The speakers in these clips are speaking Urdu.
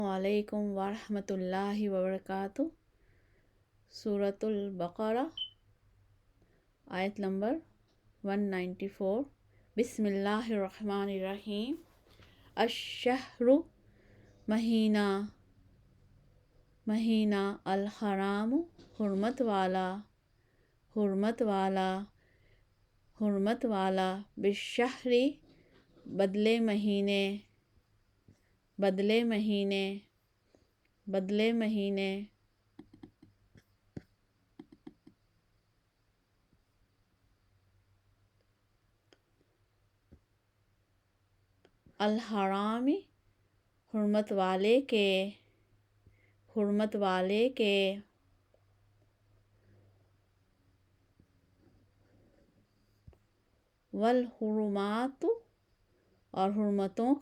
علیکم ورحمۃ اللہ وبرکاتہ۔ سورۃ البقرہ آیت نمبر 194۔ بسم اللہ الرحمن الرحیم۔ الشہر مہینہ الحرام حرمت والا بالشہر بدلے مہینے الحرامی حرمت والے کے والحرمات اور حرمتوں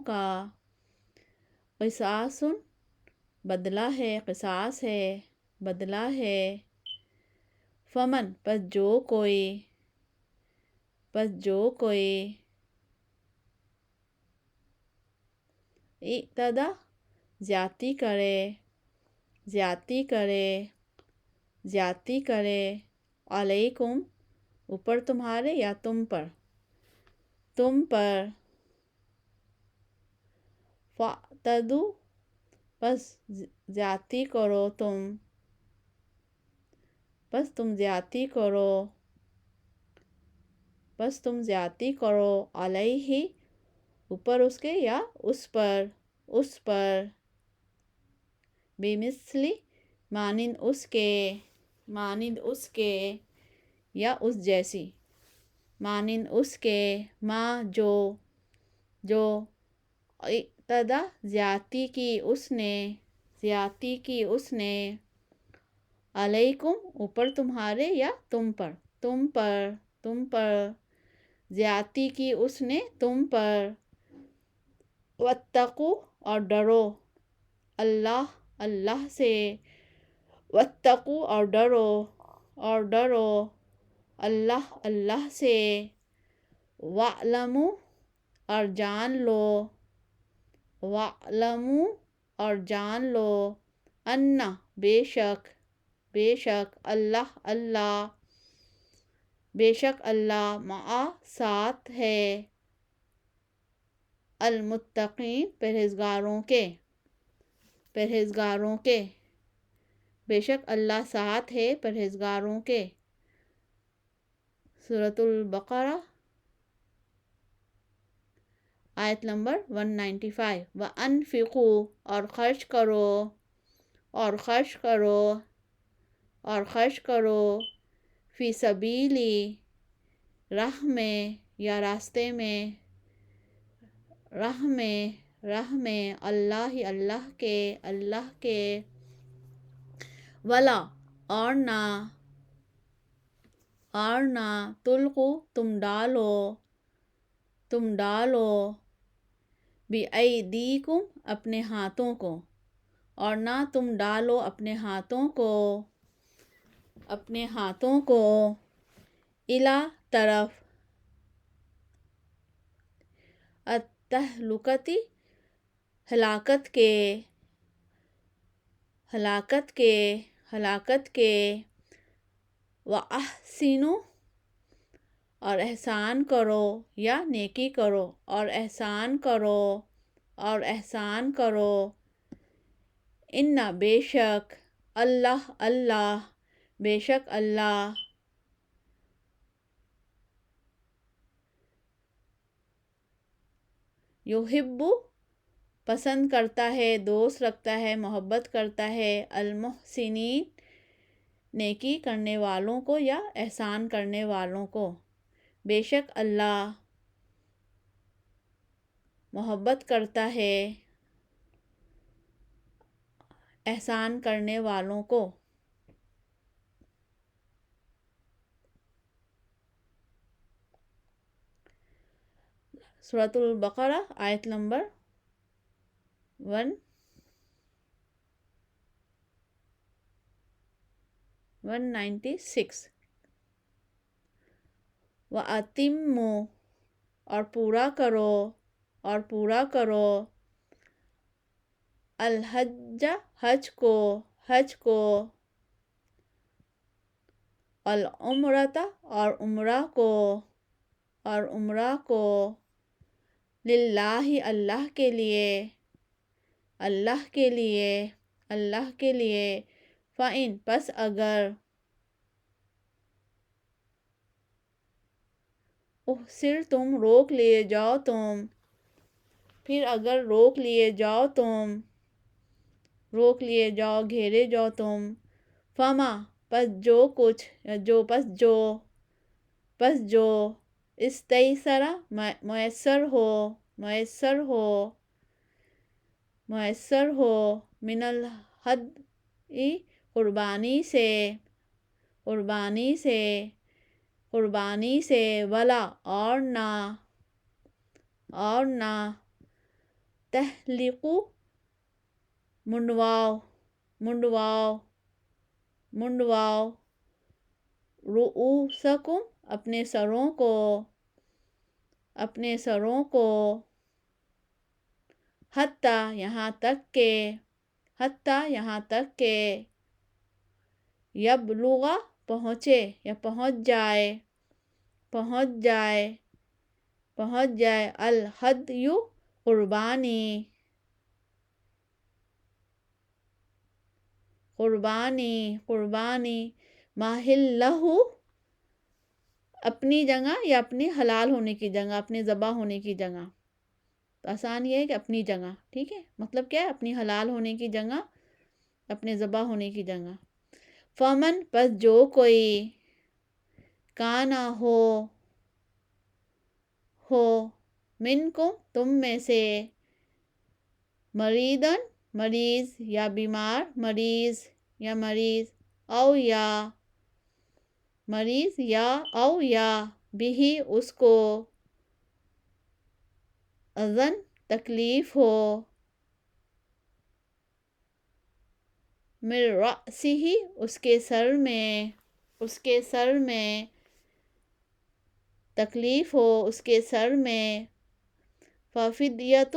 کا قصاص بدلہ ہے فمن پس جو کوئی اعتدی زیادتی کرے علیکم اوپر تمہارے یا تم پر فاعتدوا پس تم زیادتی کرو علیہ اوپر اس کے یا اس پر بمثل مانند اس کے یا اس جیسی ما جو اعتدی زیادتی کی اس نے علیکم اوپر تمہارے یا تم پر زیادتی کی اس نے تم پر واتقوا اور ڈرو اللہ سے واتقوا اور ڈرو اللہ سے واعلموا اور جان لو ان بے شک اللہ مع ساتھ ہے المتقین پرہیزگاروں کے بے شک اللہ ساتھ ہے پرہیزگاروں کے۔ سورۃ البقرہ آیت نمبر 195۔ وَأَنفِقُوا اور خرچ کرو فی سبیلی راہ میں یا راستے میں اللہ کے ولا اور نہ تلقوا تم ڈالو بِأَیْدِیکُم اپنے ہاتھوں کو اور نہ تم ڈالو اپنے ہاتھوں کو الی طرف التہلکۃ ہلاکت کے وَأَحْسِنُوا اور احسان کرو یا نیکی کرو اور احسان کرو ان بے شک اللہ یحب پسند کرتا ہے، دوست رکھتا ہے، محبت کرتا ہے المحسنین نیکی کرنے والوں کو یا احسان کرنے والوں کو۔ بے شک اللہ محبت کرتا ہے احسان کرنے والوں کو۔ سورۃ البقرہ آیت نمبر 196۔ وَأَتِمُّوا اور پورا کرو الحج حج کو، حج کو، العمرۃ اور عمرہ کو، اور عمرہ کو، للہ اللہ کے لیے، اللہ کے لیے، اللہ کے لیے، فَإِن پس اگر، احصرتم روک لیے جاؤ تم، پھر اگر روک لیے جاؤ تم، روک لیے جاؤ گھیرے جاؤ تم، فما پس جو کچھ، یا جو پس جو، پس جو، استیسرا میسر ہو، میسر ہو، میسر ہو، من الہدی قربانی سے، قربانی سے، قربانی سے، ولا اور نہ، اور نہ، تحلقو منڈواؤ، منڈواؤ، منڈواؤ، رؤوسکم اپنے سروں کو، اپنے سروں کو، حتیٰ یہاں تک کہ، حتیٰ یہاں تک کہ، یبلغ پہنچے یا پہنچ جائے، پہنچ جائے، پہنچ جائے، الہدی قربانی، قربانی، قربانی، محلہ اپنی جگہ یا اپنی حلال ہونے کی جگہ، اپنے ذبح ہونے کی جگہ، تو آسان یہ ہے کہ اپنی جگہ، ٹھیک ہے، مطلب کیا ہے، اپنی حلال ہونے کی جگہ، اپنے ذبح ہونے کی جگہ، فمن پس جو کوئی، کانا ہو، ہو، منکم تم میں سے، مریدن مریض یا بیمار، مریض یا مریض، او یا مریض، یا او یا بھی اس کو، اذن تکلیف ہو، من رأسہ اس کے سر میں، اس کے سر میں، تکلیف ہو اس کے سر میں، ففدیۃ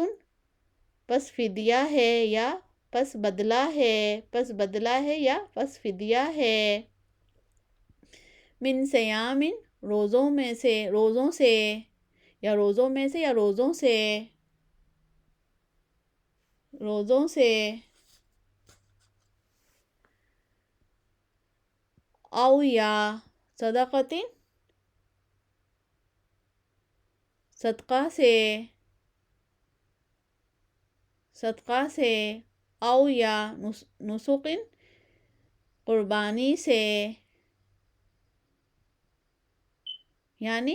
پس فدیہ ہے، یا پس بدلہ ہے، پس بدلہ ہے، یا پس فدیہ ہے، من صیام روزوں میں سے، روزوں سے، یا روزوں میں سے، یا روزوں سے، روزوں سے، او یا صدقۃ صدقہ سے، صدقہ سے، او یا نسک قربانی سے، یعنی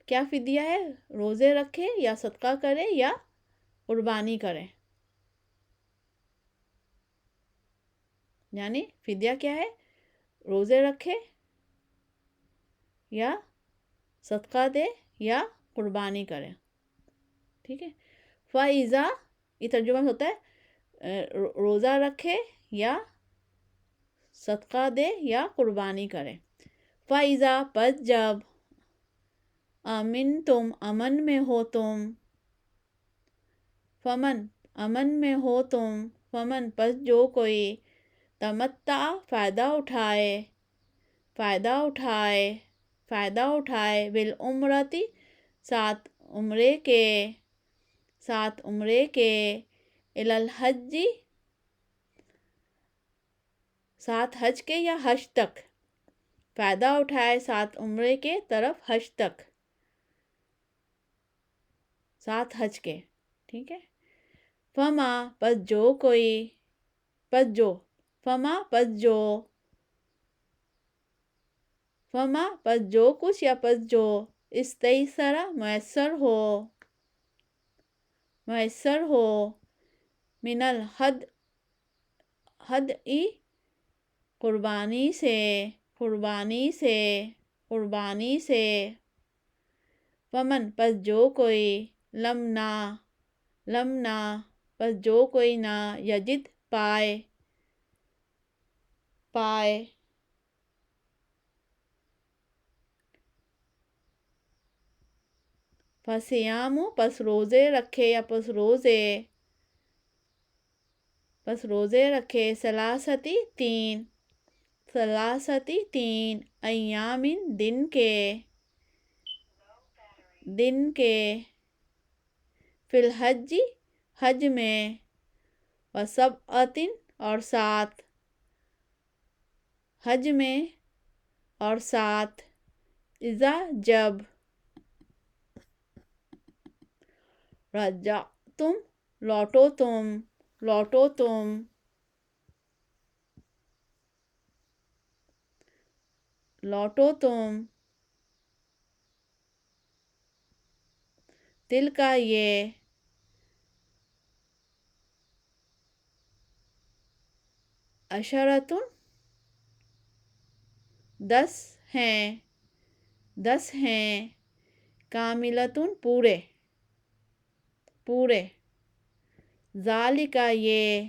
کیا فدیہ ہے، روزے رکھے یا صدقہ کرے یا قربانی کرے، یعنی فدیہ کیا ہے، روزے رکھے یا صدقہ دے یا قربانی کرے، ٹھیک ہے، فَإِذَا یہ ترجمہ ہوتا ہے روزہ رکھے یا صدقہ دے یا قربانی کرے، فَإِذَا پس جب، تم امن میں ہو تم، فمن امن میں ہو تم، فمن پس جو کوئی، تمتع فائدہ اٹھائے، فائدہ اٹھائے، فائدہ اٹھائے، بالعمرۃ ساتھ عمرے کے، ساتھ عمرے کے، الی الحج ساتھ حج کے یا حج تک، فائدہ اٹھائے ساتھ عمرے کے طرف حج تک، ساتھ حج کے، ٹھیک ہے، فما پس جو کوئی، پس جو، فما پس جو، فما پس جو کچھ یا پس جو، استیسرا میسر ہو، میسر ہو، من الہدی قربانی سے، قربانی سے، قربانی سے، فمن پس جو کوئی، لم نہ پس جو کوئی نہ، یجد پائے، پائے، فصیام پس روزے رکھے یا پس روزے، پس روزے رکھے ثلاثتی تین ایامن دن کے فی الحج حج میں وسبعۃ اور 7 حج میں اور 7 اذا جب رجعتم لوٹو تم دل کا یہ عشرتن 10 ہیں کاملتن پورے ذالک یہ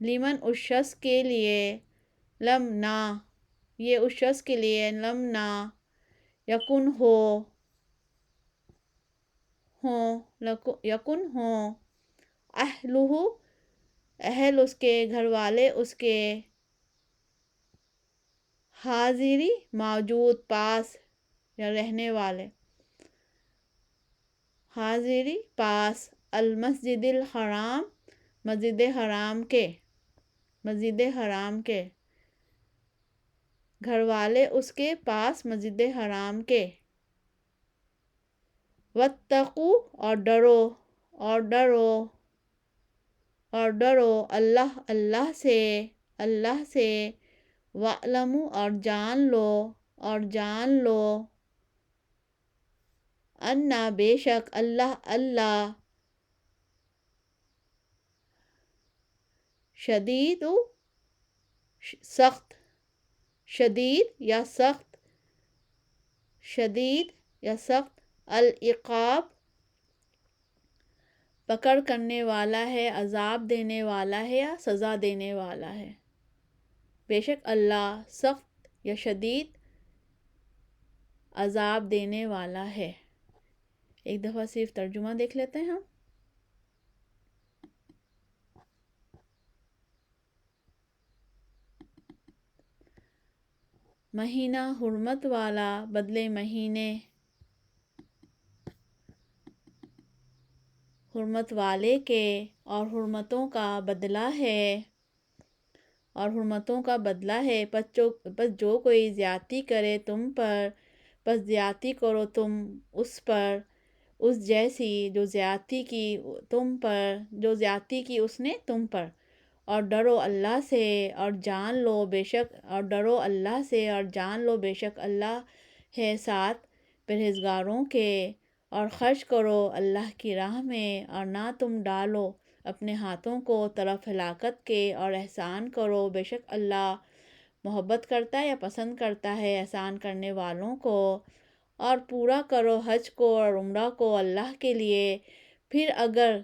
لمن اس شخص کے لیے لم نہ یکن ہو اہل اس کے گھر والے اس کے حاضری موجود پاس یا رہنے والے حاضری پاس المسجد الحرام مسجد حرام کے گھر والے اس کے پاس مسجد حرام کے واتقوا اور ڈرو اللہ سے وَاعْلَمُوا اور جان لو انا بے شک اللہ شدید یا سخت العقاب پکڑ کرنے والا ہے عذاب دینے والا ہے یا سزا دینے والا ہے بے شک اللہ سخت یا شدید عذاب دینے والا ہے۔ ایک دفعہ صرف ترجمہ دیکھ لیتے ہیں ہم۔ مہینہ حرمت والا بدلے مہینے حرمت والے کے اور حرمتوں کا بدلہ ہے پس جو کوئی زیادتی کرے تم پر پس زیادتی کرو تم اس پر اس جیسی جو زیادتی کی اس نے تم پر اور ڈرو اللہ سے اور جان لو بے شک اللہ ہے ساتھ پرہیزگاروں کے اور خرچ کرو اللہ کی راہ میں اور نہ تم ڈالو اپنے ہاتھوں کو طرف ہلاکت کے اور احسان کرو بے شک اللہ محبت کرتا ہے یا پسند کرتا ہے احسان کرنے والوں کو اور پورا کرو حج کو اور عمرہ کو اللہ کے لیے پھر اگر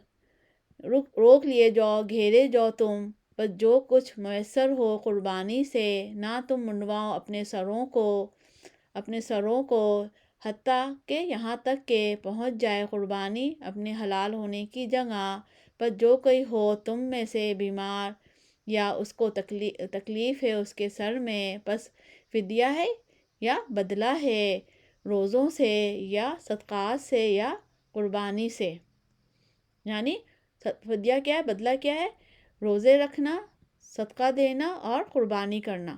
روک لیے جاؤ گھیرے جاؤ تم بس جو کچھ میسر ہو قربانی سے نہ تم منڈواؤ اپنے سروں کو حتیٰ کہ یہاں تک کہ پہنچ جائے قربانی اپنے حلال ہونے کی جگہ پر جو کوئی ہو تم میں سے بیمار یا اس کو تکلیف ہے اس کے سر میں پس فدیہ ہے یا بدلہ ہے روزوں سے یا صدقات سے یا قربانی سے یعنی فدیہ کیا ہے بدلہ کیا ہے روزے رکھنا صدقہ دینا اور قربانی کرنا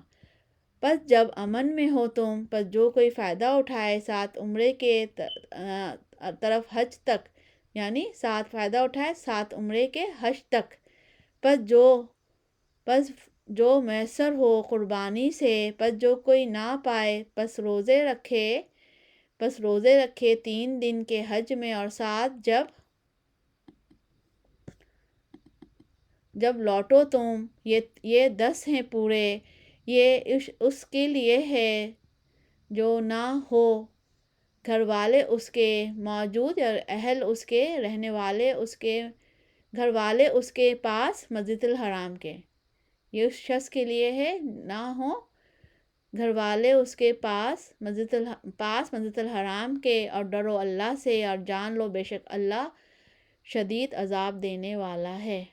پس جب امن میں ہو تم پس جو کوئی فائدہ اٹھائے ساتھ عمرے کے طرف حج تک یعنی ساتھ فائدہ اٹھائے ساتھ عمرے کے حج تک پس جو میسر ہو قربانی سے پس جو کوئی نہ پائے پس روزے رکھے 3 دن کے حج میں اور 7 جب لوٹو تم یہ 10 ہیں پورے یہ اس کے لیے ہے جو نہ ہو گھر والے اس کے موجود یا اہل اس کے رہنے والے اس کے گھر والے اس کے پاس مسجد الحرام کے یہ اس شخص کے لیے ہے نہ ہو گھر والے اس کے پاس مسجد الحرام کے اور ڈرو اللہ سے اور جان لو بے شک اللہ شدید عذاب دینے والا ہے۔